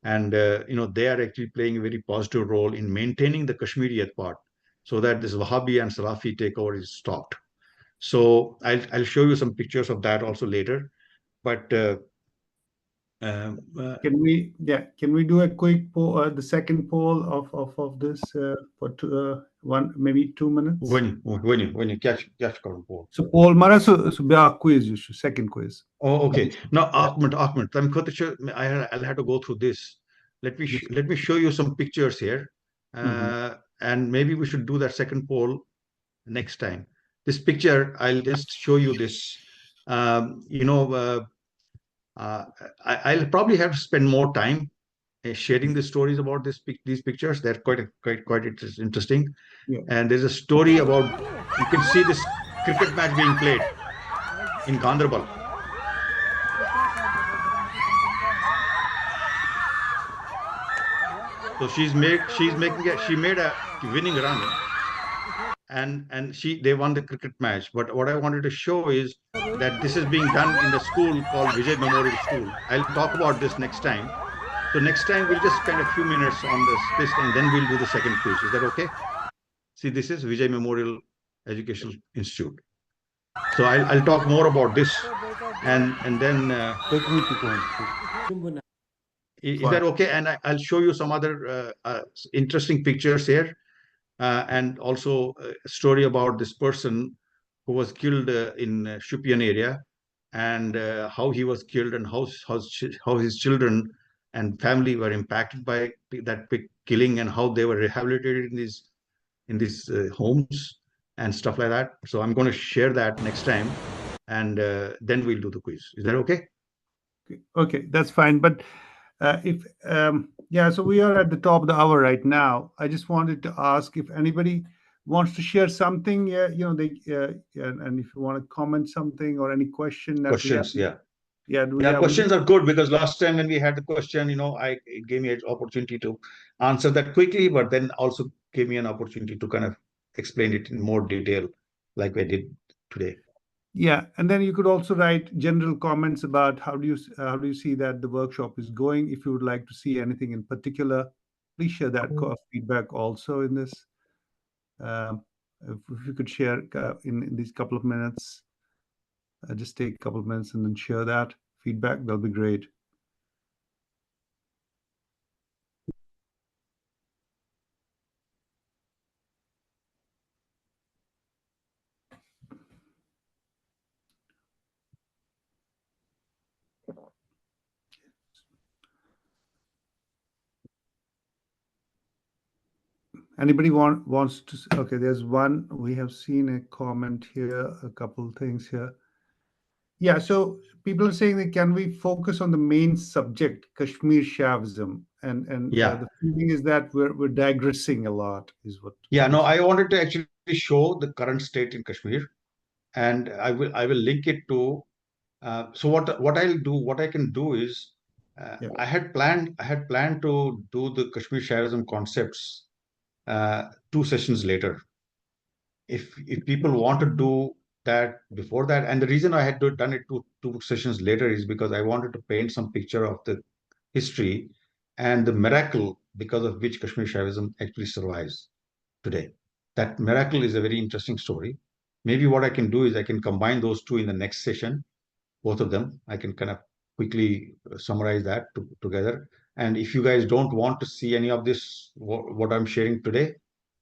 And they are actually playing a very positive role in maintaining the Kashmiriyat part, so that this Wahhabi and Salafi takeover is stopped. So I'll show you some pictures of that also later. But can we do a quick poll, the second poll of this for maybe 2 minutes? When you catch poll. So poll mara so quiz second quiz. Oh, okay. Now Ahmed, I'll have to go through this. Let me show you some pictures here, and maybe we should do that second poll next time. This picture, I'll just show you this. I'll probably have to spend more time sharing the stories about these pictures. They're quite interesting. Yeah. And there's a story about, you can see this cricket match being played in Ganderbal. So she made a winning run, and they won the cricket match. But what I wanted to show is that this is being done in the school called Vijay Memorial School. I'll talk about this next time. So next time we'll just spend a few minutes on this, and then we'll do the second quiz. Is that okay? See, this is Vijay Memorial Educational Institute. So I'll talk more about this, and then is that okay? And I'll show you some other interesting pictures here, and also a story about this person who was killed in Shupian area, and how he was killed, and how his children and family were impacted by that big killing, and how they were rehabilitated in these homes and stuff like that. So I'm going to share that next time, and then we'll do the quiz. Is that okay? Okay, that's fine. But so we are at the top of the hour right now. I just wanted to ask if anybody wants to share something. And if you want to comment something or any question. Questions, questions are good, because last time when we had the question, it gave me an opportunity to answer that quickly, but then also gave me an opportunity to kind of explain it in more detail like I did today. Yeah, and then you could also write general comments about how do you see that the workshop is going. If you would like to see anything in particular, please share that feedback also in this. If you could share in these couple of minutes, just take a couple of minutes and then share that feedback. That'll be great. Anybody wants to? Okay, there's one. We have seen a comment here, a couple things here. Yeah, so people are saying that can we focus on the main subject, Kashmir Shaivism, and the feeling is that we're digressing a lot, is what. Yeah, no, I wanted to actually show the current state in Kashmir, and I will link it to. So what I'll do, what I can do is, I had planned to do the Kashmir Shaivism concepts 2 sessions later. If people want to do that before that, and the reason I had done it two sessions later is because I wanted to paint some picture of the history and the miracle because of which Kashmir Shaivism actually survives today. That miracle is a very interesting story. Maybe what I can do is I can combine those two in the next session, both of them. I can kind of quickly summarize that together. And if you guys don't want to see any of this, what I'm sharing today,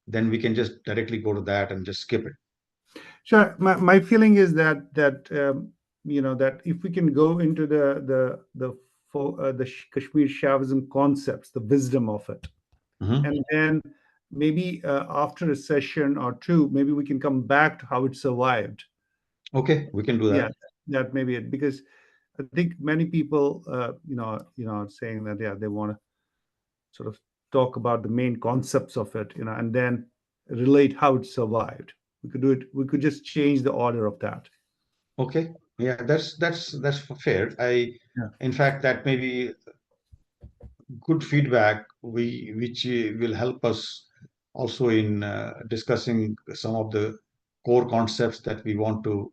then we can just directly go to that and just skip it. Sure. My feeling is that that if we can go into the Kashmir Shaivism concepts, the wisdom of it, and then maybe after a session or two, maybe we can come back to how it survived. Okay, we can do that. Yeah, that may be it, because I think many people, are saying that they want to sort of talk about the main concepts of it, and then relate how it survived. We could do it. We could just change the order of that. Okay, yeah, that's fair. In fact, that may be good feedback. Which will help us also in discussing some of the core concepts that we want to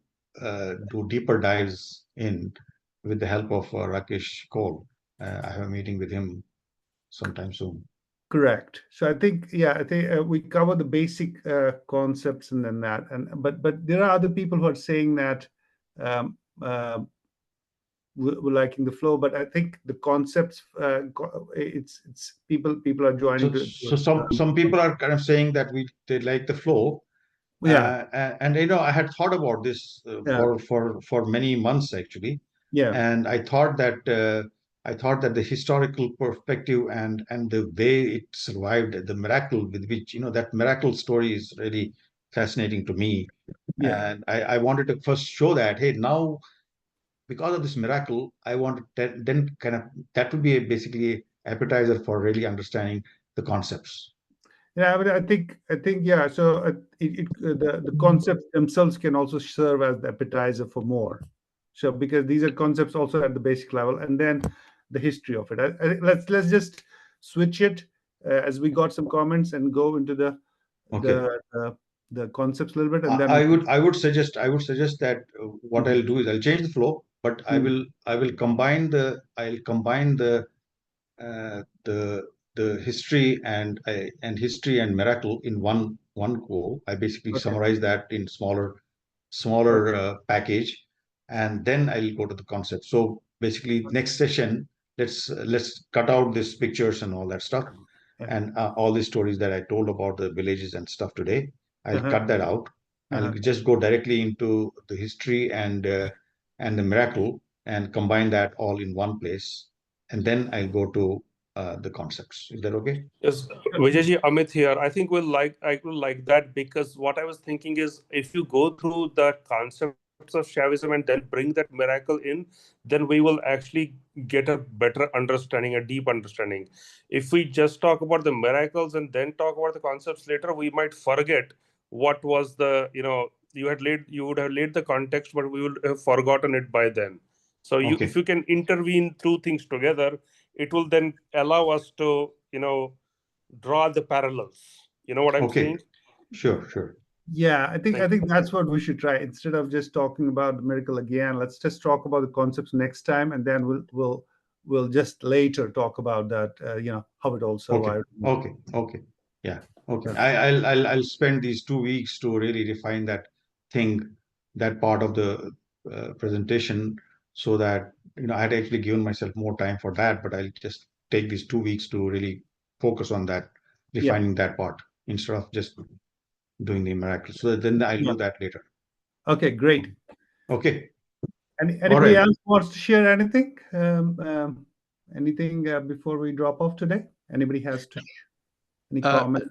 do deeper dives in with the help of Rakesh Kaul. I have a meeting with him sometime soon. Correct. So I think we cover the basic concepts and then that, but there are other people who are saying that we're liking the flow, but I think the concepts it's people are joining. So some people are kind of saying that they like the flow. Yeah. And I had thought about this for many months actually. Yeah. And I thought that the historical perspective and the way it survived, the miracle with which, that miracle story is really fascinating to me. Yeah. And I wanted to first show that, hey, now because of this miracle, I want to then kind of, that would be basically appetizer for really understanding the concepts. Yeah, but I think yeah. So the concepts themselves can also serve as the appetizer for more. So because these are concepts also at the basic level, and then the history of it. Let's just switch it as we got some comments and go into the concepts a little bit, and then I would suggest that what I'll do is I'll change the flow, but I will combine the the history and history and miracle in one go. I basically summarize that in smaller package, and then I'll go to the concept. So basically, next session, let's cut out these pictures and all that stuff, and all the stories that I told about the villages and stuff today. I'll cut that out. I'll just go directly into the history and the miracle and combine that all in one place, and then I'll go to the concepts. Is that okay? Yes, Vijayji, Amit here. I think I will like that, because what I was thinking is, if you go through the concepts of Shaivism and then bring that miracle in, then we will actually get a better understanding, a deep understanding. If we just talk about the miracles and then talk about the concepts later, we might forget what was you would have laid the context, but we would have forgotten it by then. So if you can intervene through things together, it will then allow us to draw the parallels. You know what I'm saying? Sure. Yeah, I think Thank you. that's what we should try. Instead of just talking about the miracle again, let's just talk about the concepts next time, and then we'll just later talk about that. How it all survived. Okay. Yeah. Okay. Yeah. I'll spend these 2 weeks to really refine that part of the presentation, so that I had actually given myself more time for that, but I'll just take these 2 weeks to really focus on that, Yeah. refining that part instead of just doing the miracle. So then I'll Yeah. do that later. Okay, great. Okay. Anybody right. else wants to share anything? Anything before we drop off today? Anybody has to any comment?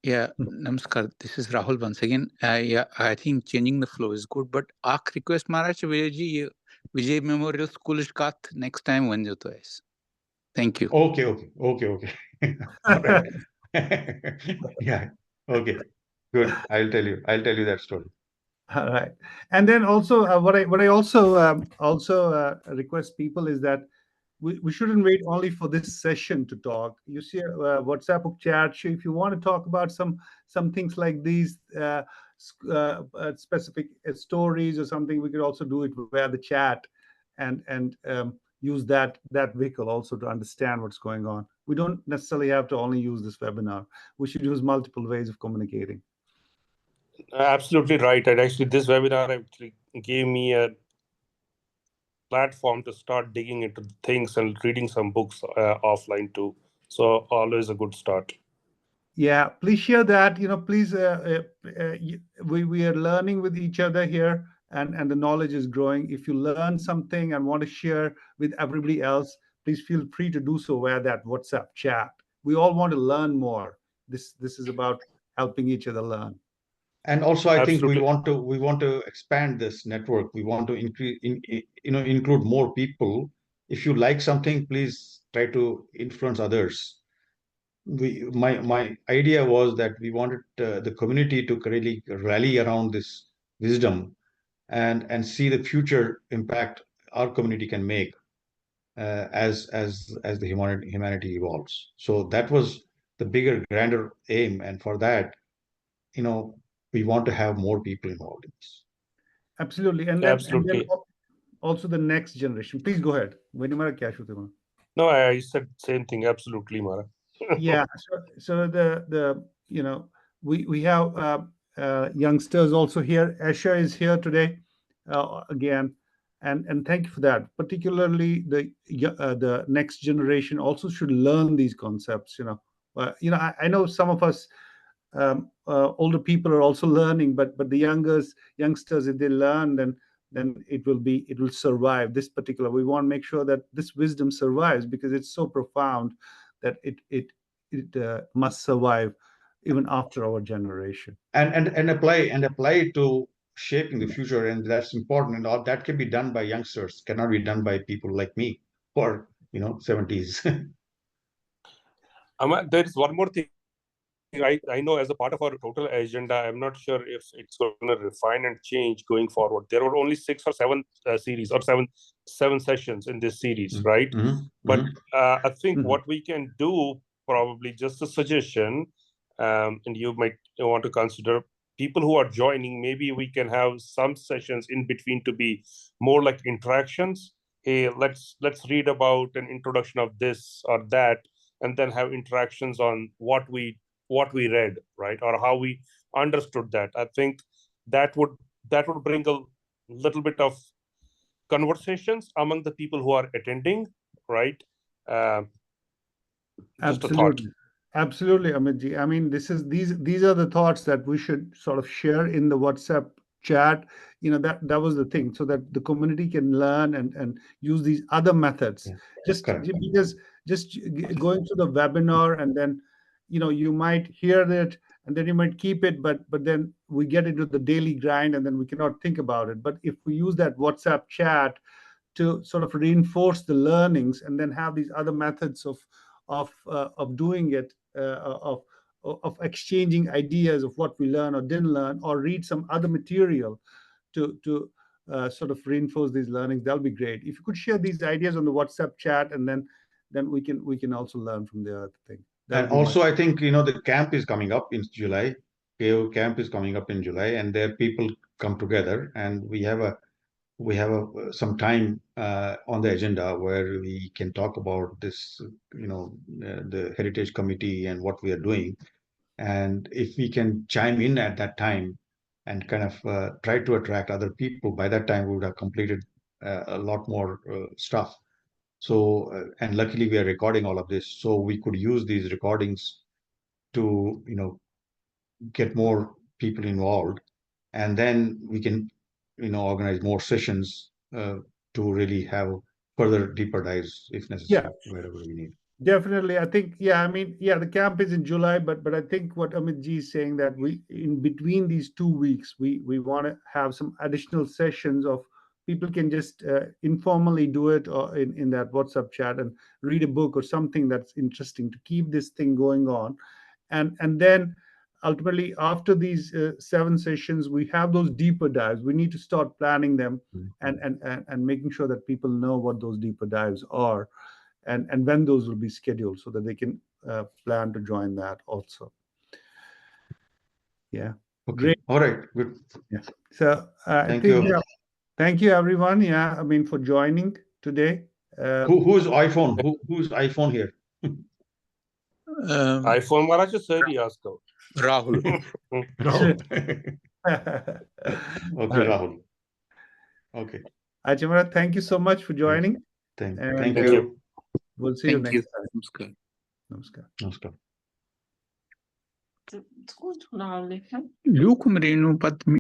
Yeah, Namaskar. This is Rahul once again. Yeah, I think changing the flow is good, but aak request Maharaj Vijay Vijay Memorial School is kat next time when you is. Thank you. Okay. All right. Yeah. Okay. Good. I'll tell you that story. All right. And then also what I also request people is that we shouldn't wait only for this session to talk. You see, WhatsApp chat. If you want to talk about some things like these specific stories or something, we could also do it via the chat, and use that vehicle also to understand what's going on. We don't necessarily have to only use this webinar. We should use multiple ways of communicating. Absolutely right. And actually, this webinar actually gave me a platform to start digging into things and reading some books offline too. So always a good start. Yeah, please share that. Please, we are learning with each other here, and the knowledge is growing. If you learn something and want to share with everybody else, please feel free to do so via that WhatsApp chat. We all want to learn more. This is about helping each other learn. And also, I think we Absolutely. want to expand this network. We want to include more people. If you like something, please try to influence others. My idea was that we wanted the community to really rally around this wisdom, and see the future impact our community can make as the humanity evolves. So that was the bigger, grander aim, and for that, we want to have more people involved in this. Absolutely, and then Absolutely. also the next generation. Please go ahead. No, I said same thing. Absolutely, Mara. Yeah. So we have youngsters also here. Asha is here today again, and thank you for that. Particularly the next generation also should learn these concepts. I know some of us older people are also learning, but the youngsters, if they learn, then it will survive. This particular, we want to make sure that this wisdom survives, because it's so profound that it must survive even after our generation. And apply it to shaping the future, and that's important. And all that can be done by youngsters, cannot be done by people like me or 70s. There is one more thing. I know as a part of our total agenda, I'm not sure if it's going to refine and change going forward. There were only 6 or 7 series or seven sessions in this series, right? But I think what we can do, probably just a suggestion, and you might want to consider, people who are joining, maybe we can have some sessions in between to be more like interactions. Hey, let's read about an introduction of this or that, and then have interactions on what we read, right, or how we understood that. I think that would bring a little bit of conversations among the people who are attending, right? Just a thought. Absolutely, Amitji. I mean, these are the thoughts that we should sort of share in the WhatsApp chat. That was the thing, so that the community can learn and use these other methods. Just because going to the webinar, and then you might hear it, and then you might keep it, but then we get into the daily grind, and then we cannot think about it. But if we use that WhatsApp chat to sort of reinforce the learnings, and then have these other methods of doing it, of exchanging ideas of what we learn or didn't learn, or read some other material to sort of reinforce these learnings, that'll be great. If you could share these ideas on the WhatsApp chat, and then we can also learn from the other thing. And also, I think the camp is coming up in July. camp is coming up in July, and there people come together, and we have some time on the agenda where we can talk about this, the Heritage Committee and what we are doing. And if we can chime in at that time and kind of try to attract other people, by that time we would have completed a lot more stuff. So, and luckily we are recording all of this, so we could use these recordings to, get more people involved, and then we can, organize more sessions to really have further deeper dives if necessary, wherever we need. Definitely. I think, I mean, the camp is in July, but I think what Amit Ji is saying, that we, in between these 2 weeks, we want to have some additional sessions of people can just informally do it, or in that WhatsApp chat, and read a book or something that's interesting to keep this thing going on. And then ultimately, after these 7 sessions, we have those deeper dives. We need to start planning them, and making sure that people know what those deeper dives are, and when those will be scheduled, so that they can plan to join that also. Yeah. Okay. Great. All right. Good. Yeah. So Thank you. Thank you, everyone. Yeah, I mean, for joining today. Who's iPhone? Who's iPhone here? iPhone वाला जो sir ही ask करो. Rahul. Rahul. Okay, Right. Rahul. Okay. Achimara, thank you so much for joining. Thank Thank you. you. We'll see you Thank next you. time. Namaskar. Namaskar. Namaskar. Lukum Renu Patmi.